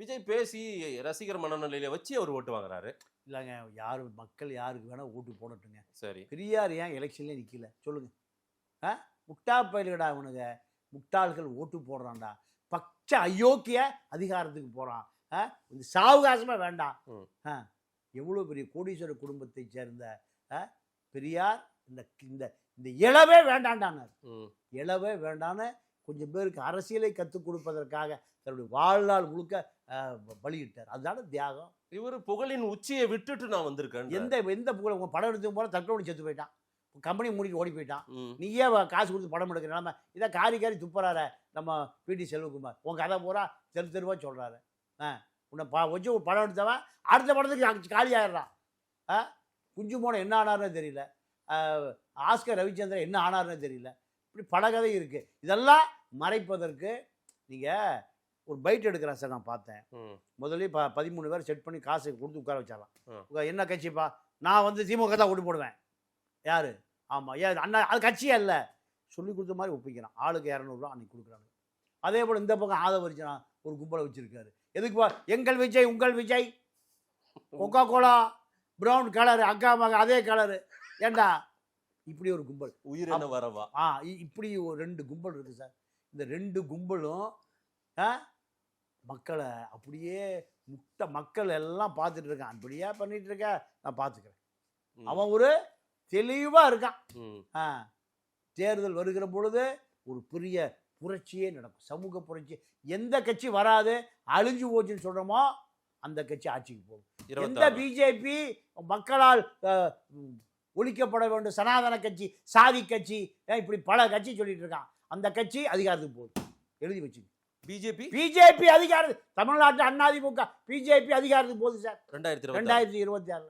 விஜய் பேசி ரசிகர் மனநிலையில வச்சு அவர் ஓட்டு வாங்குறாரு. இல்லைங்க, யார் மக்கள் யாருக்கு வேணால் ஓட்டு போடட்டுங்க. சரி. பெரியார் ஏன் எலெக்ஷன்லேயே நிற்கல சொல்லுங்க? முட்டா பயில்கடா அவனுங்க, முட்டாள்கள் ஓட்டு போடுறான்டா. பச்சை அயோக்கிய அதிகாரத்துக்கு போகிறான். இந்த சாவகாசமாக வேண்டாம். எவ்வளோ பெரிய கோடீஸ்வர குடும்பத்தை சேர்ந்த பெரியார் இந்த இந்த இந்த இளவே வேண்டாண்டானார். இளவே வேண்டான்னு கொஞ்சம் பேருக்கு அரசியலை கற்றுக் கொடுப்பதற்காக தன்னுடைய வாழ்நாள் முழுக்க பலியிட்டார். அதுதான தியாகம். இவர் புகழின் உச்சியை விட்டுட்டு நான் வந்திருக்கேன். எந்த புகழ்? உங்கள் படம் எடுத்து போல தற்கொலை செத்து போயிட்டான், கம்பெனி மூடிட்டு ஓடி போயிட்டான். நீயே காசு கொடுத்து படம் எடுக்கிற நிலைமை இதான். காரி துப்புறாரு நம்ம பிடி செல்வகுமார். உன் கதை பூரா தெருவாக சொல்கிறாரு. உன்னை வச்சு ஒரு படம் எடுத்தவன் அடுத்த படத்துக்கு காலி ஆயிடுறான். குஞ்சு மோனை என்ன ஆனார்னு தெரியல, ஆஸ்கர் ரவிச்சந்திரன் என்ன ஆனார்னு தெரியல. இப்படி படகதை இருக்குது. இதெல்லாம் மறைப்பதற்கு நீங்கள் ஒரு பைட் எடுக்கிறேன் சார். நான் பார்த்தேன் முதல்ல 13 பேர் செட் பண்ணி காசு கொடுத்து உட்கார வச்சாலாம். என்ன கட்சிப்பா? நான் வந்து திமுக தான் ஓட்டு போடுவேன். யார்? ஆமாம். ஏன் அண்ணா அது கட்சியே இல்லை, சொல்லி கொடுத்த மாதிரி ஒப்பிக்கிறான். ஆளுக்கு 200 அன்னைக்கு கொடுக்குறாங்க. அதே போல் இந்த பக்கம் ஆதவரிச்சனா ஒரு கும்பலை வச்சுருக்காரு. எதுக்குப்பா? எங்கள் விஜய் உங்கள் விஜய், கொக்கா கோலா ப்ரௌன் கலரு, அக்கா மக அதே கலரு. ஏண்டா இப்படி ஒரு கும்பல்? உயிரின வரவா? இப்படி ஒரு 2 கும்பல் இருக்குது சார். இந்த 2 கும்பலும் மக்களை அப்படியே மக்கள் எல்லாம் பார்த்துட்டு இருக்கான். அப்படியே பண்ணிட்டு இருக்க, நான் பார்த்துக்கிறேன். அவன் ஒரு தெளிவாக இருக்கான். தேர்தல் வருகிற பொழுது ஒரு பெரிய புரட்சியே நடக்கும், சமூக புரட்சி. எந்த கட்சி வராது அழிஞ்சு போச்சுன்னு சொல்கிறோமோ அந்த கட்சி ஆட்சிக்கு போகும். எந்த பிஜேபி மக்களால் ஒழிக்கப்பட வேண்டும் சனாதன கட்சி, சாதி கட்சி, இப்படி பல கட்சி சொல்லிட்டு இருக்கான், அந்த கட்சி அதிகாரத்துக்கு போகுது. எழுதி வச்சுங்க. பிஜேபி அதிகாரம் தமிழ்நாட்டில் அதிமுக பிஜேபி அதிகாரத்துக்கு போகுது சார் 2026.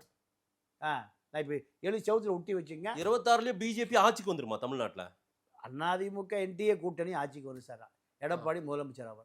நான் இப்போ எழுதி சவுத்தில் ஒட்டி வச்சுங்க. 26லயே பிஜேபி ஆட்சிக்கு வந்துருமா தமிழ்நாட்டில்? அதிமுக என்டிஏ கூட்டணி ஆட்சிக்கு வரும் சார். எடப்பாடி முதலமைச்சர் அவர்.